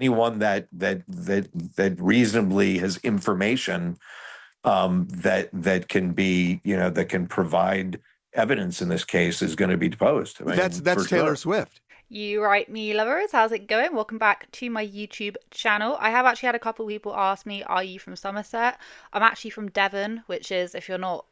anyone that reasonably has information that can be, that can provide evidence in this case is going to be deposed. I mean, That's Taylor Swift. You right, me lovers. How's it going? Welcome back to my YouTube channel. I have actually had a couple of people ask me, are you from Somerset? I'm actually from Devon, which is, if you don't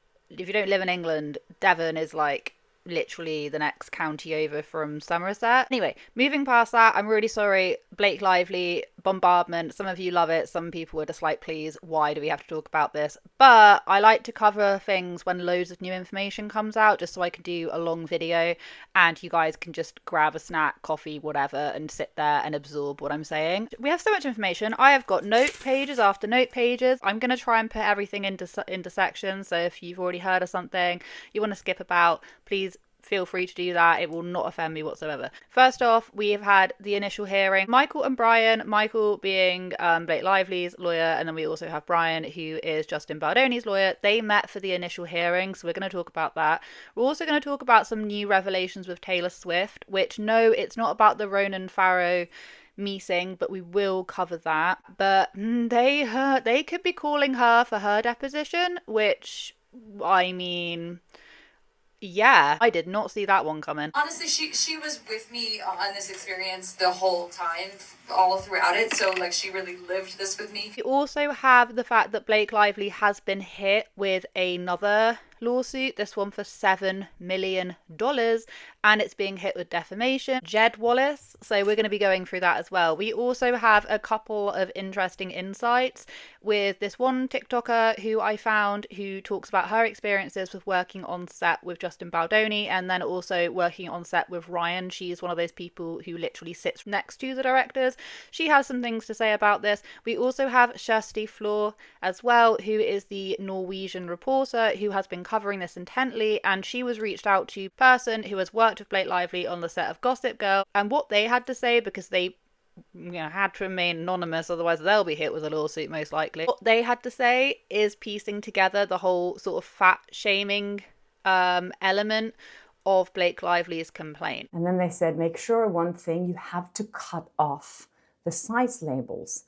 live in England, Devon is like literally the next county over from Somerset. Anyway, moving past that, I'm really sorry. Blake Lively, bombardment. Some of you love it. Some people are just like, please, why do we have to talk about this? But I like to cover things when loads of new information comes out, just so I can do a long video and you guys can just grab a snack, coffee, whatever, and sit there and absorb what I'm saying. We have so much information. I have got note pages after note pages. I'm going to try and put everything into sections. So if you've already heard of something you want to skip about, please feel free to do that. It will not offend me whatsoever. First off, we have had the initial hearing. Michael and Brian, Michael being Blake Lively's lawyer, and then we also have Brian, who is Justin Baldoni's lawyer. They met for the initial hearing, so we're going to talk about that. We're also going to talk about some new revelations with Taylor Swift, which, no, it's not about the Ronan Farrow meeting, but we will cover that. But they could be calling her for her deposition, which, I mean, yeah, I did not see that one coming. Honestly, she was with me on this experience the whole time, all throughout it. So like she really lived this with me. We also have the fact that Blake Lively has been hit with another lawsuit, this one for $7 million, and it's being hit with defamation. Jed Wallace, so we're going to be going through that as well. We also have a couple of interesting insights with this one TikToker who I found, who talks about her experiences with working on set with Justin Baldoni and then also working on set with Ryan. She's one of those people who literally sits next to the directors. She has some things to say about this. We also have Kirsty Floor as well, who is the Norwegian reporter who has been covering this intently, and she was reached out to a person who has worked with Blake Lively on the set of Gossip Girl, and what they had to say, because they had to remain anonymous, otherwise they'll be hit with a lawsuit most likely. What they had to say is piecing together the whole sort of fat shaming element of Blake Lively's complaint. And then they said, make sure one thing, you have to cut off the size labels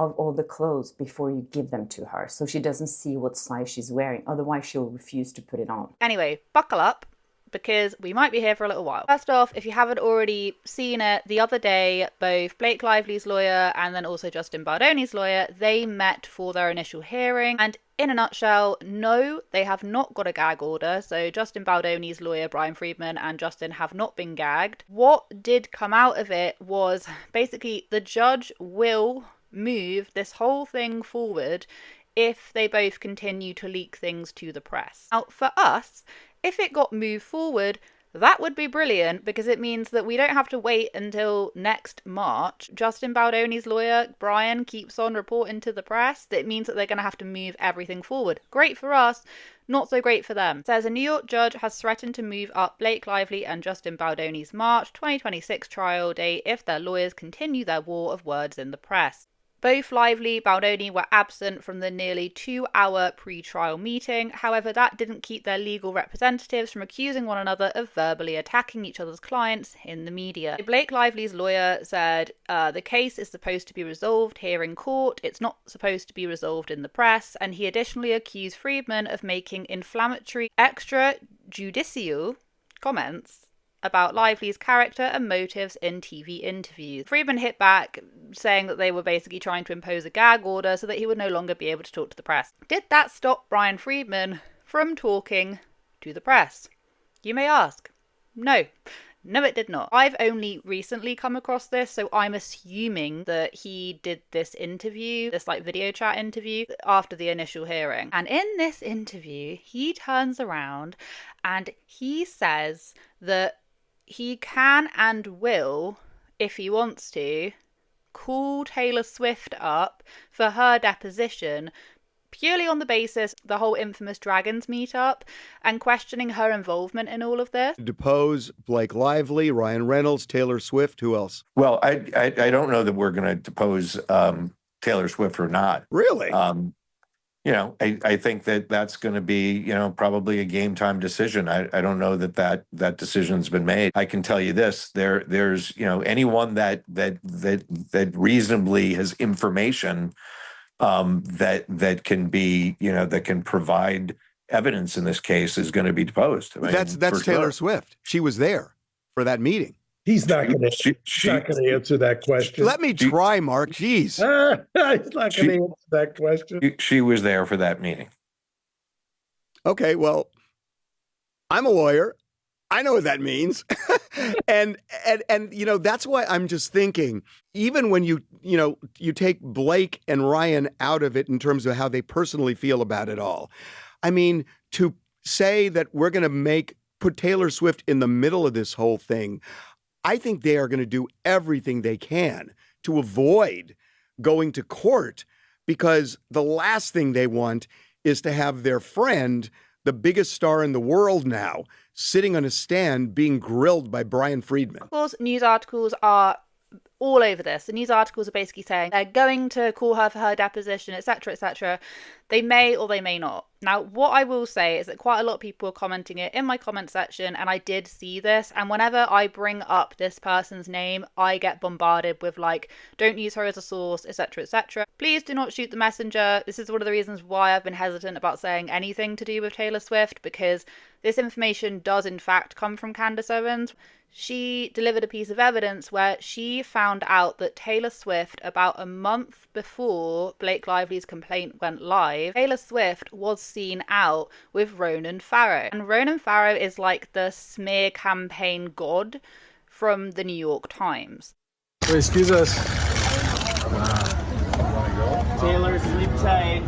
of all the clothes before you give them to her, so she doesn't see what size she's wearing. Otherwise, she'll refuse to put it on. Anyway, buckle up, because we might be here for a little while. First off, if you haven't already seen it, the other day, both Blake Lively's lawyer and then also Justin Baldoni's lawyer, they met for their initial hearing. And in a nutshell, no, they have not got a gag order. So Justin Baldoni's lawyer, Brian Friedman, and Justin have not been gagged. What did come out of it was basically the judge will move this whole thing forward if they both continue to leak things to the press. Now, for us, if it got moved forward, that would be brilliant, because it means that we don't have to wait until next March. Justin Baldoni's lawyer, Brian, keeps on reporting to the press. That means that they're going to have to move everything forward. Great for us, not so great for them. It says a New York judge has threatened to move up Blake Lively and Justin Baldoni's March 2026 trial date if their lawyers continue their war of words in the press. Both Lively, Baldoni were absent from the nearly 2-hour pre-trial meeting. However, that didn't keep their legal representatives from accusing one another of verbally attacking each other's clients in the media. Blake Lively's lawyer said the case is supposed to be resolved here in court. It's not supposed to be resolved in the press. And he additionally accused Friedman of making inflammatory extrajudicial comments about Lively's character and motives in TV interviews. Friedman hit back, saying that they were basically trying to impose a gag order so that he would no longer be able to talk to the press. Did that stop Brian Friedman from talking to the press? You may ask. No. No, it did not. I've only recently come across this, so I'm assuming that he did this interview, this video chat interview, after the initial hearing. And in this interview, he turns around and he says that he can and will, if he wants to, call Taylor Swift up for her deposition purely on the basis the whole infamous Dragons meetup and questioning her involvement in all of this. Depose Blake Lively, Ryan Reynolds, Taylor Swift. Who else? Well, I don't know that we're going to depose Taylor Swift or not. Really? I think that that's going to be, probably a game time decision. I don't know that decision's been made. I can tell you this, there's, anyone that reasonably has information that can be, that can provide evidence in this case is going to be deposed. I mean, That's for Taylor sure. Swift. She was there for that meeting. He's not going She- to answer that question. Let me try, Mark. Jeez. He's not going to answer that question. She was there for that meeting. Okay, well, I'm a lawyer. I know what that means. and that's why I'm just thinking, even when you take Blake and Ryan out of it in terms of how they personally feel about it all. I mean, to say that we're going to put Taylor Swift in the middle of this whole thing, I think they are going to do everything they can to avoid going to court, because the last thing they want is to have their friend, the biggest star in the world now, sitting on a stand being grilled by Brian Friedman. Of course, news articles are all over this. The news articles are basically saying they're going to call her for her deposition, etc., etc. They may or they may not. Now, what I will say is that quite a lot of people are commenting it in my comment section, and I did see this. And whenever I bring up this person's name, I get bombarded with like, don't use her as a source, etc., etc. Please do not shoot the messenger. This is one of the reasons why I've been hesitant about saying anything to do with Taylor Swift, because this information does in fact come from Candace Owens. She delivered a piece of evidence where she found out that Taylor Swift, about a month before Blake Lively's complaint went live, Taylor Swift was seen out with Ronan Farrow. And Ronan Farrow is like the smear campaign god from the New York Times. Wait, excuse us. Taylor, sleep tight.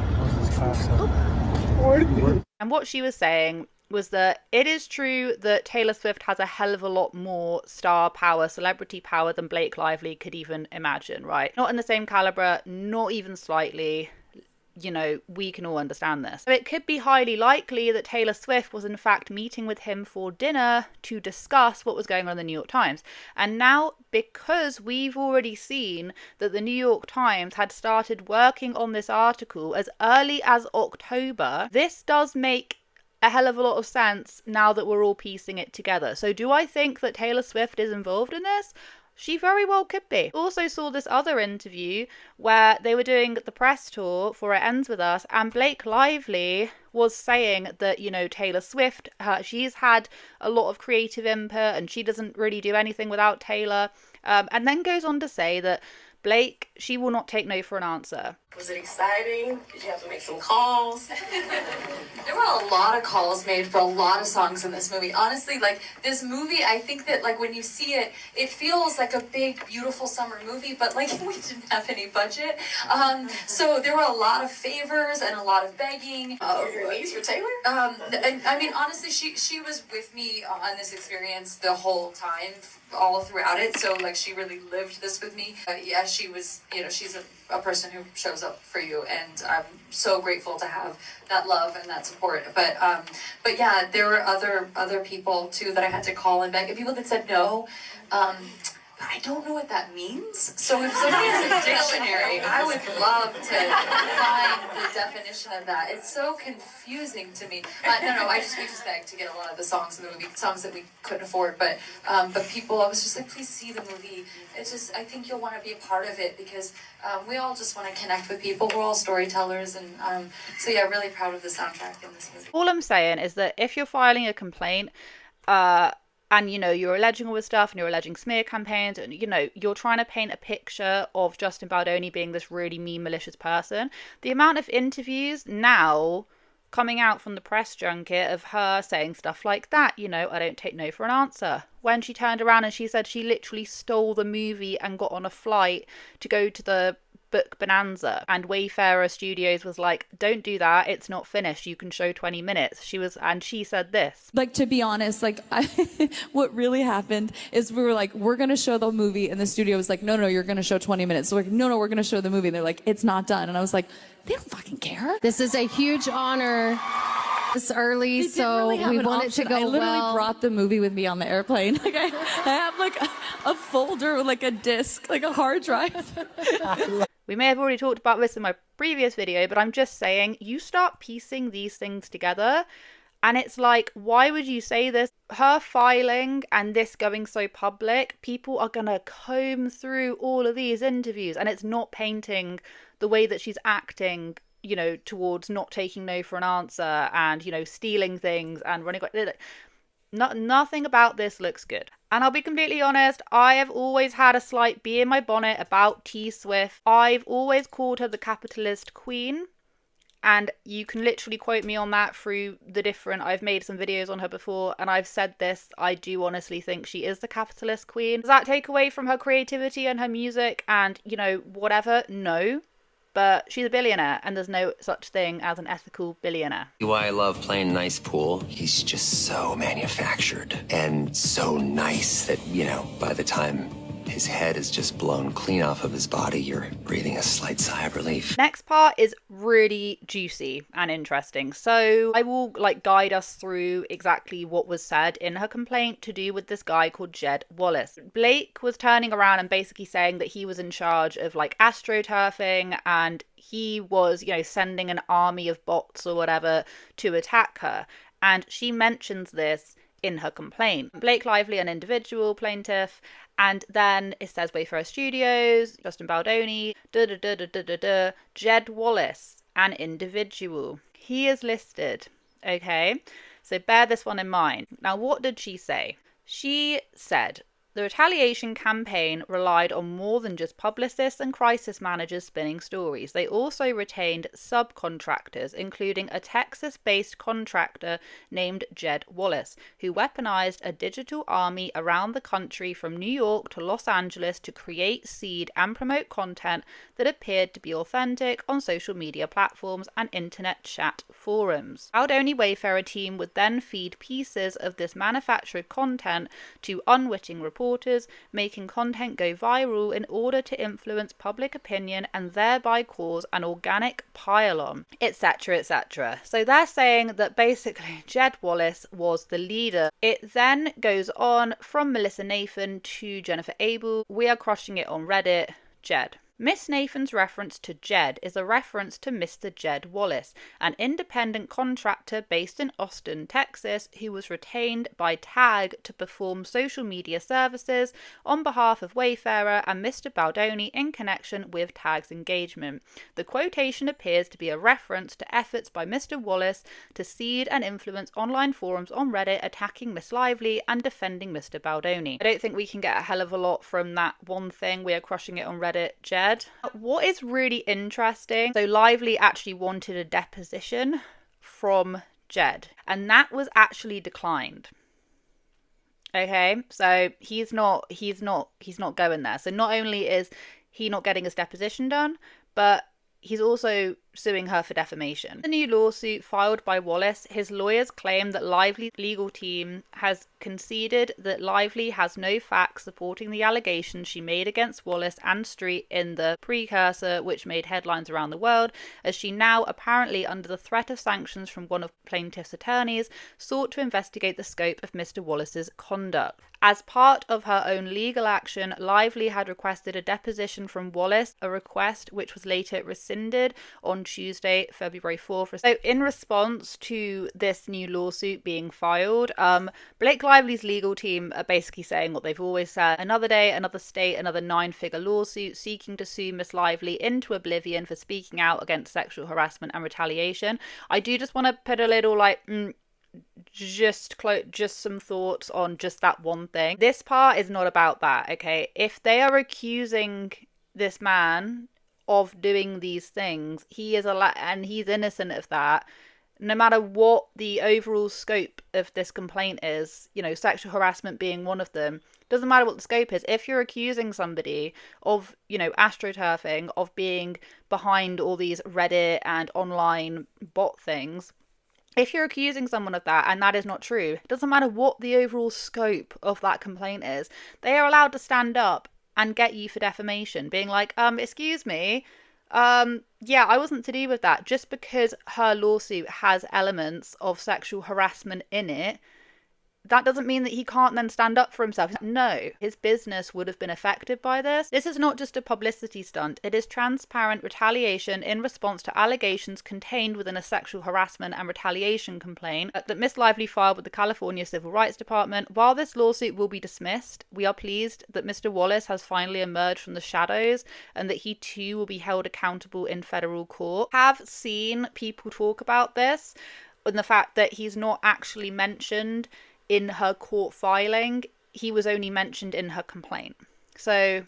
And what she was saying was that it is true that Taylor Swift has a hell of a lot more star power, celebrity power than Blake Lively could even imagine, right? Not in the same caliber, not even slightly. We can all understand this. So it could be highly likely that Taylor Swift was in fact meeting with him for dinner to discuss what was going on in the New York Times. And now, because we've already seen that the New York Times had started working on this article as early as October, this does make a hell of a lot of sense now that we're all piecing it together. So do I think that Taylor Swift is involved in this? She very well could be. Also saw this other interview where they were doing the press tour for It Ends With Us, and Blake Lively was saying that, Taylor Swift, she's had a lot of creative input and she doesn't really do anything without Taylor. And then goes on to say that Blake, she will not take no for an answer. Was it exciting? Did you have to make some calls? There were a lot of calls made for a lot of songs in this movie. Honestly, this movie, I think that when you see it, it feels like a big, beautiful summer movie, but we didn't have any budget. So there were a lot of favors and a lot of begging. Your knees for Taylor? And I mean, honestly, she was with me on this experience the whole time, all throughout it. So she really lived this with me. Yeah, she was, she's a person who shows up for you, and I'm so grateful to have that love and that support. But yeah, there were other people too that I had to call and beg, and people that said no. But I don't know what that means. So if somebody has a dictionary, I would love to find the definition of that. It's so confusing to me. No, we just begged to get a lot of the songs in the movie, songs that we couldn't afford. But people, I was just like, please see the movie. It's just, I think you'll want to be a part of it, because we all just want to connect with people. We're all storytellers, and so yeah, really proud of the soundtrack in this movie. All I'm saying is that if you're filing a complaint, and you're alleging all this stuff, and you're alleging smear campaigns, and you're trying to paint a picture of Justin Baldoni being this really mean, malicious person. The amount of interviews now coming out from the press junket of her saying stuff like that, I don't take no for an answer. When she turned around and she said she literally stole the movie and got on a flight to go to the book Bonanza, and Wayfarer Studios was like, don't do that, it's not finished, you can show 20 minutes. She said this. To be honest, what really happened is we were like, we're going to show the movie, and the studio was like, no, you're going to show 20 minutes. So we're like, no, we're going to show the movie. And they're like, it's not done. And I was like, they don't fucking care. This is a huge honor this early, They so didn't really have we an want option. it to go I literally well. brought the movie with me on the airplane. I have a folder with like a disk, like a hard drive. We may have already talked about this in my previous video, but I'm just saying, you start piecing these things together, and it's like, why would you say this? Her filing and this going so public, people are going to comb through all of these interviews, and it's not painting the way that she's acting, you know, towards not taking no for an answer and, you know, stealing things and running. Nothing about this looks good. And I'll be completely honest, I have always had a slight bee in my bonnet about T Swift. I've always called her the capitalist queen. And you can literally quote me on that through the different, I've made some videos on her before, and I've said this, I do honestly think she is the capitalist queen. Does that take away from her creativity and her music and, you know, whatever? No. But she's a billionaire, and there's no such thing as an ethical billionaire. Why I love playing nice pool. He's just so manufactured and so nice that, you know, by the time his head is just blown clean off of his body, you're breathing a slight sigh of relief. Next part is really juicy and interesting. So I will guide us through exactly what was said in her complaint to do with this guy called Jed Wallace. Blake was turning around and basically saying that he was in charge of astroturfing, and he was, you know, sending an army of bots or whatever to attack her. And she mentions this in her complaint. Blake Lively, an individual plaintiff, and then it says Wayfarer Studios, Justin Baldoni, Jed Wallace, an individual. He is listed, okay? So bear this one in mind. Now, what did she say? She said, the retaliation campaign relied on more than just publicists and crisis managers spinning stories. They also retained subcontractors, including a Texas-based contractor named Jed Wallace, who weaponized a digital army around the country from New York to Los Angeles to create, seed, and promote content that appeared to be authentic on social media platforms and internet chat forums. Baldoni Wayfarer team would then feed pieces of this manufactured content to unwitting reporters, making content go viral in order to influence public opinion and thereby cause an organic pile-on, etc., etc. So they're saying that basically Jed Wallace was the leader. It then goes on from Melissa Nathan to Jennifer Abel. We are crushing it on Reddit. Jed. Miss Nathan's reference to Jed is a reference to Mr. Jed Wallace, an independent contractor based in Austin, Texas, who was retained by TAG to perform social media services on behalf of Wayfarer and Mr. Baldoni in connection with TAG's engagement. The quotation appears to be a reference to efforts by Mr. Wallace to seed and influence online forums on Reddit attacking Miss Lively and defending Mr. Baldoni. I don't think we can get a hell of a lot from that one thing. We are crushing it on Reddit, Jed. What is really interesting, so Lively actually wanted a deposition from Jed, and that was actually declined. Okay, so he's not going there. So not only is he not getting his deposition done, but he's also suing her for defamation. The new lawsuit filed by Wallace, his lawyers claim that Lively's legal team has conceded that Lively has no facts supporting the allegations she made against Wallace and Street in the precursor, which made headlines around the world, as she now, apparently under the threat of sanctions from one of plaintiff's attorneys, sought to investigate the scope of Mr. Wallace's conduct. As part of her own legal action, Lively had requested a deposition from Wallace, a request which was later rescinded on Tuesday, February 4th. So in response to this new lawsuit being filed, Blake Lively's legal team are basically saying what they've always said. Another day, another state, another 9-figure lawsuit seeking to sue Miss Lively into oblivion for speaking out against sexual harassment and retaliation. I do just want to put a little just some thoughts on just that one thing. This part is not about that, okay? If they are accusing this man of doing these things, he is and he's innocent of that, no matter what the overall scope of this complaint is, you know, sexual harassment being one of them, doesn't matter what the scope is. If you're accusing somebody of, you know, astroturfing, of being behind all these Reddit and online bot things, if you're accusing someone of that and that is not true, it doesn't matter what the overall scope of that complaint is, they are allowed to stand up and get you for defamation, being like, excuse me, yeah, I wasn't to do with that. Just because her lawsuit has elements of sexual harassment in it that doesn't mean that he can't then stand up for himself. No, his business would have been affected by this. This is not just a publicity stunt. It is transparent retaliation in response to allegations contained within a sexual harassment and retaliation complaint that Miss Lively filed with the California Civil Rights Department. While this lawsuit will be dismissed, we are pleased that Mr. Wallace has finally emerged from the shadows and that he too will be held accountable in federal court. Have seen people talk about this and the fact that he's not actually mentioned in her court filing. He was only mentioned in her complaint. So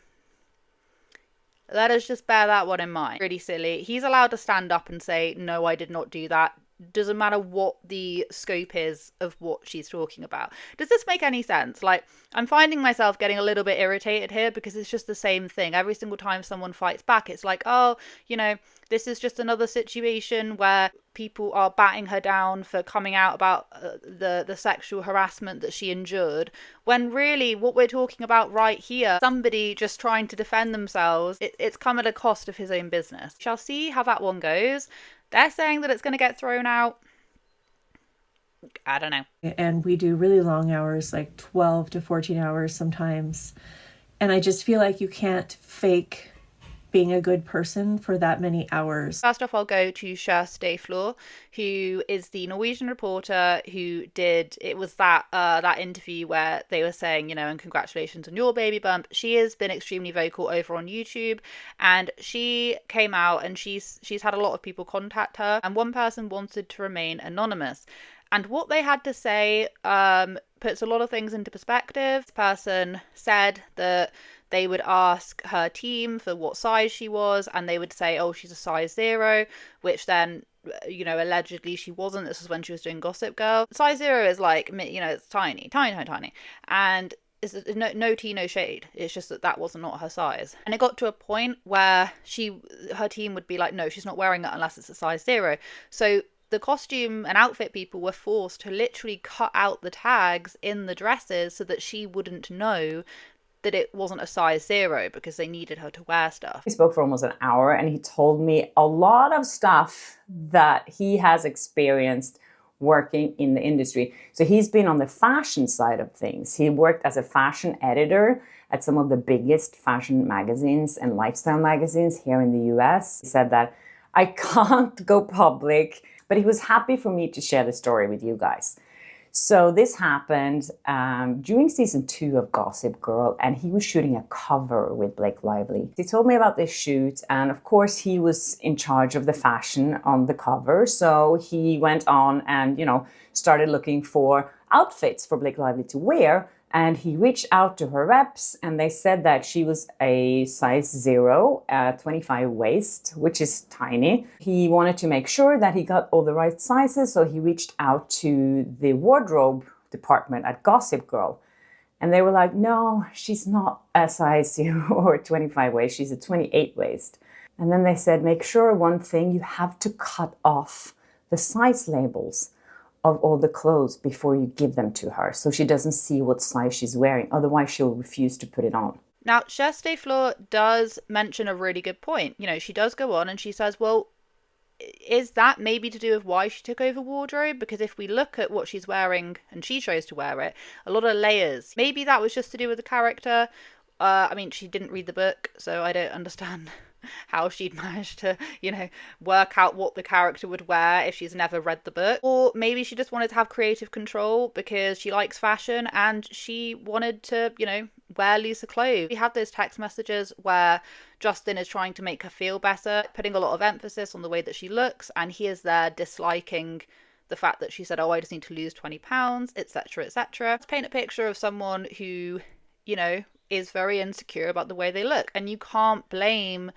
let us just bear that one in mind. Really silly. He's allowed to stand up and say, no, I did not do that. Doesn't matter what the scope is of what she's talking about. Does this make any sense? Like, I'm finding myself getting a little bit irritated here because it's just the same thing. Every single time someone fights back, it's like, oh, you know, this is just another situation where people are batting her down for coming out about the sexual harassment that she endured, when really what we're talking about right here, somebody just trying to defend themselves, it's come at a cost of his own business. Shall see how that one goes. They're saying that it's going to get thrown out. I don't know. And we do really long hours, like 12 to 14 hours sometimes. And I just feel like you can't fake being a good person for that many hours. First off, I'll go to Kjersti Flor, who is the Norwegian reporter who did, it was that interview where they were saying, you know, and congratulations on your baby bump. She has been extremely vocal over on YouTube, and she came out and she's had a lot of people contact her, and one person wanted to remain anonymous. And what they had to say puts a lot of things into perspective. This person said that they would ask her team for what size she was, and they would say, oh, she's a size 0, which then, you know, allegedly she wasn't. This is when she was doing Gossip Girl. Size 0 is like, you know, it's tiny. And it's no tea, no shade. It's just that was not her size. And it got to a point where her team would be like, no, she's not wearing it unless it's a size 0. So the costume and outfit people were forced to literally cut out the tags in the dresses so that she wouldn't know that it wasn't a size 0, because they needed her to wear stuff. He spoke for almost an hour and he told me a lot of stuff that he has experienced working in the industry. So he's been on the fashion side of things. He worked as a fashion editor at some of the biggest fashion magazines and lifestyle magazines here in the US. He said that I can't go public, but he was happy for me to share the story with you guys. So this happened during season 2 of Gossip Girl, and he was shooting a cover with Blake Lively. He told me about this shoot, and of course he was in charge of the fashion on the cover. So he went on and, you know, started looking for outfits for Blake Lively to wear. And he reached out to her reps, and they said that she was a size 0, 25 waist, which is tiny. He wanted to make sure that he got all the right sizes, so he reached out to the wardrobe department at Gossip Girl. And they were like, no, she's not a size 0 or 25 waist, she's a 28 waist. And then they said, make sure one thing, you have to cut off the size labels of all the clothes before you give them to her, so she doesn't see what size she's wearing. Otherwise, she'll refuse to put it on. Now, Kjersti Flor does mention a really good point. You know, she does go on and she says, well, is that maybe to do with why she took over wardrobe? Because if we look at what she's wearing, and she chose to wear it, a lot of layers. Maybe that was just to do with the character. I mean, she didn't read the book, so I don't understand how she'd managed to, you know, work out what the character would wear if she's never read the book. Or maybe she just wanted to have creative control because she likes fashion and she wanted to, you know, wear looser clothes. We have those text messages where Justin is trying to make her feel better, putting a lot of emphasis on the way that she looks, and he is there disliking the fact that she said, oh, I just need to lose 20 pounds, etc., etc. Let's paint a picture of someone who, you know, is very insecure about the way they look. And you can't blame,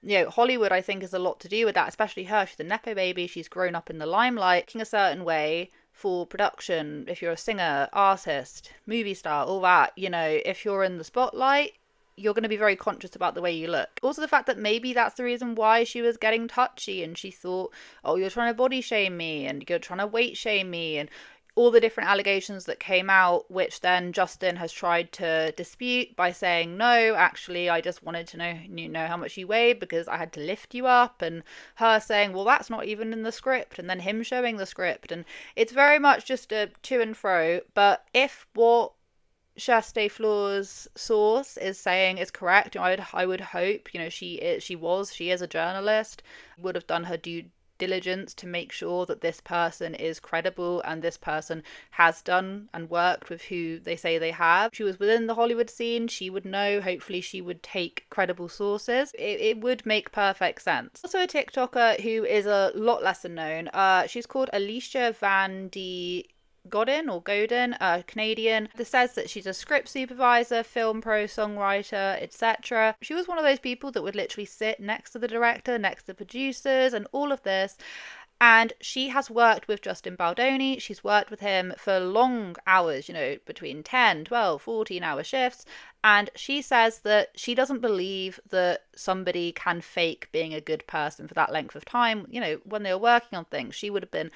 you know, Hollywood, I think, has a lot to do with that, especially her. She's a Nepo baby. She's grown up in the limelight, looking a certain way for production. If you're a singer, artist, movie star, all that, you know, if you're in the spotlight, you're going to be very conscious about the way you look. Also, the fact that maybe that's the reason why she was getting touchy and she thought, oh, you're trying to body shame me and you're trying to weight shame me. And all the different allegations that came out, which then Justin has tried to dispute by saying, no, actually, I just wanted to know how much you weighed because I had to lift you up, and her saying, well, that's not even in the script, and then him showing the script, and it's very much just a to and fro. But if what Chasse des Fleurs' source is saying is correct, I would hope, she is a journalist, would have done her due diligence to make sure that this person is credible and this person has done and worked with who they say they have. She was within the Hollywood scene, she would know, hopefully she would take credible sources. It would make perfect sense. Also a TikToker who is a lot lesser known, she's called Alicia Van de Godin, Canadian. This says that she's a script supervisor, film pro, songwriter, etc. She was one of those people that would literally sit next to the director, next to producers, and all of this. And she has worked with Justin Baldoni. She's worked with him for long hours, between 10, 12, 14-hour shifts. And she says that she doesn't believe that somebody can fake being a good person for that length of time. When they were working on things, she would have been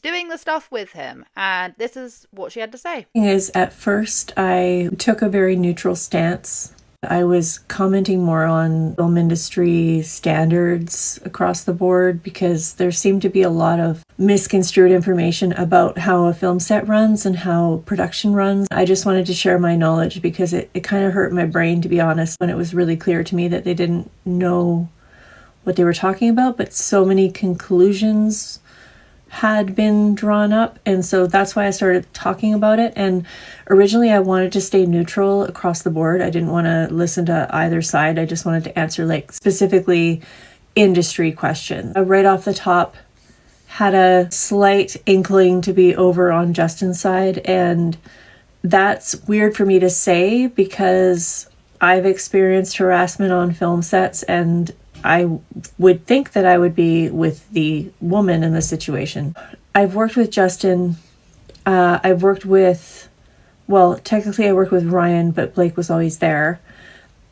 doing the stuff with him, and this is what she had to say. At first I took a very neutral stance. I was commenting more on film industry standards across the board because there seemed to be a lot of misconstrued information about how a film set runs and how production runs. I just wanted to share my knowledge because it kind of hurt my brain, to be honest, when it was really clear to me that they didn't know what they were talking about, but so many conclusions had been drawn up, and so that's why I started talking about it. And originally I wanted to stay neutral across the board. I didn't want to listen to either side. I just wanted to answer specifically industry questions. Right off the top, had a slight inkling to be over on Justin's side, and that's weird for me to say because I've experienced harassment on film sets, and I would think that I would be with the woman in the situation. I've worked with Justin. Technically I worked with Ryan, but Blake was always there.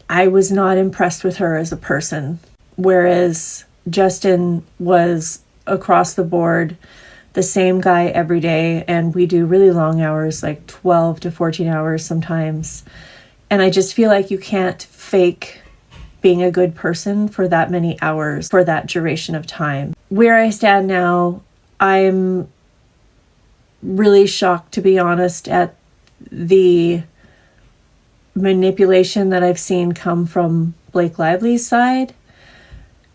I was not impressed with her as a person, whereas Justin was across the board the same guy every day, and we do really long hours, 12 to 14 hours sometimes. And I just feel like you can't fake being a good person for that many hours, for that duration of time. Where I stand now, I'm really shocked, to be honest, at the manipulation that I've seen come from Blake Lively's side.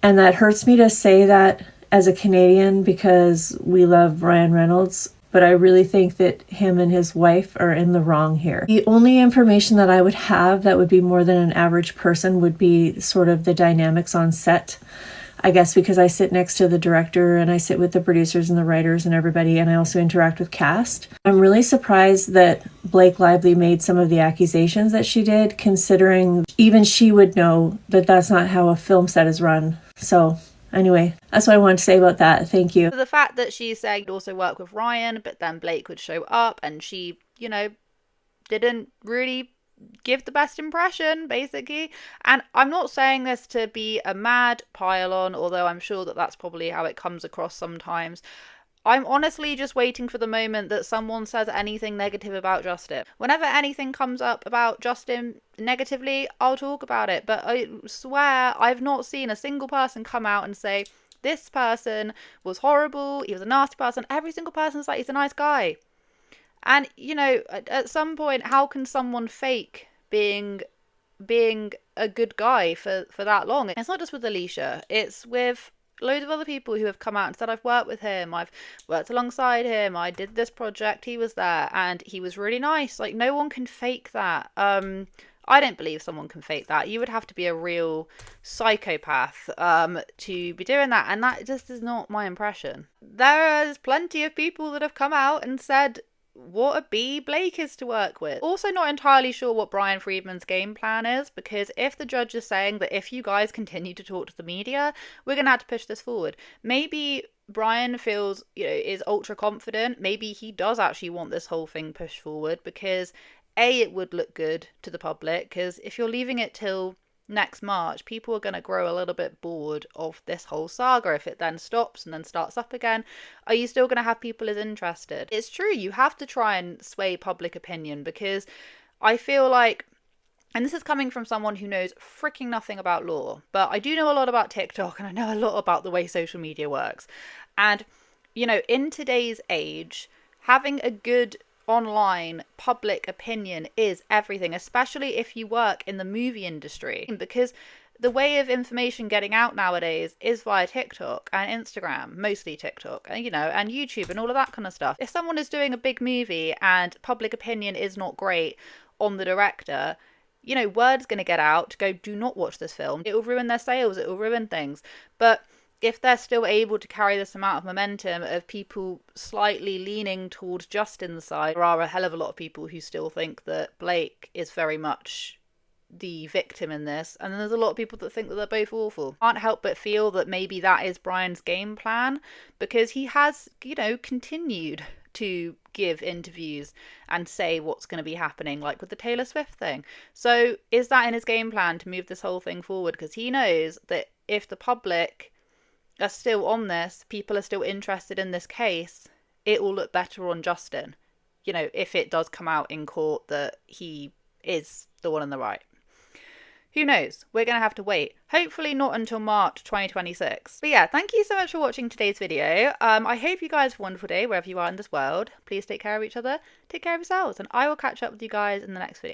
And that hurts me to say that as a Canadian because we love Ryan Reynolds, but I really think that him and his wife are in the wrong here. The only information that I would have that would be more than an average person would be sort of the dynamics on set. I guess because I sit next to the director and I sit with the producers and the writers and everybody, and I also interact with cast. I'm really surprised that Blake Lively made some of the accusations that she did, considering even she would know that that's not how a film set is run. So anyway, that's what I wanted to say about that. Thank you. The fact that she said she'd also work with Ryan, but then Blake would show up and she, didn't really give the best impression, basically. And I'm not saying this to be a mad pile-on, although I'm sure that that's probably how it comes across sometimes. I'm honestly just waiting for the moment that someone says anything negative about Justin. Whenever anything comes up about Justin negatively, I'll talk about it. But I swear I've not seen a single person come out and say, this person was horrible, he was a nasty person. Every single person's like, he's a nice guy. And, at some point, how can someone fake being a good guy for that long? It's not just with Alicia, it's with loads of other people who have come out and said, I've worked with him, I've worked alongside him, I did this project, he was there, and he was really nice. No one can fake that. I don't believe someone can fake that. You would have to be a real psychopath to be doing that, and that just is not my impression. There is plenty of people that have come out and said what a B Blake is to work with. Also not entirely sure what Brian Friedman's game plan is, because if the judge is saying that if you guys continue to talk to the media, we're going to have to push this forward. Maybe Brian feels, is ultra confident. Maybe he does actually want this whole thing pushed forward because A, it would look good to the public, because if you're leaving it till next March, people are going to grow a little bit bored of this whole saga. If it then stops and then starts up again, are you still going to have people as interested? It's true, you have to try and sway public opinion, because I feel like, and this is coming from someone who knows freaking nothing about law, but I do know a lot about TikTok, and I know a lot about the way social media works. And, you know, in today's age, having a good online public opinion is everything, especially if you work in the movie industry, because the way of information getting out nowadays is via TikTok and Instagram, mostly TikTok, and you know, and YouTube and all of that kind of stuff. If someone is doing a big movie and public opinion is not great on the director, you know, word's going to get out to go, do not watch this film. It will ruin their sales, it will ruin things. But if they're still able to carry this amount of momentum of people slightly leaning towards Justin's side, there are a hell of a lot of people who still think that Blake is very much the victim in this, and then there's a lot of people that think that they're both awful. Can't help but feel that maybe that is Brian's game plan, because he has, you know, continued to give interviews and say what's going to be happening, like with the Taylor Swift thing. So is that in his game plan to move this whole thing forward? Because he knows that if the public are still on this, people are still interested in this case, it will look better on Justin, you know, if it does come out in court that he is the one in the right. Who knows? We're going to have to wait. Hopefully not until March 2026. But yeah, thank you so much for watching today's video. I hope you guys have a wonderful day wherever you are in this world. Please take care of each other, take care of yourselves, and I will catch up with you guys in the next video.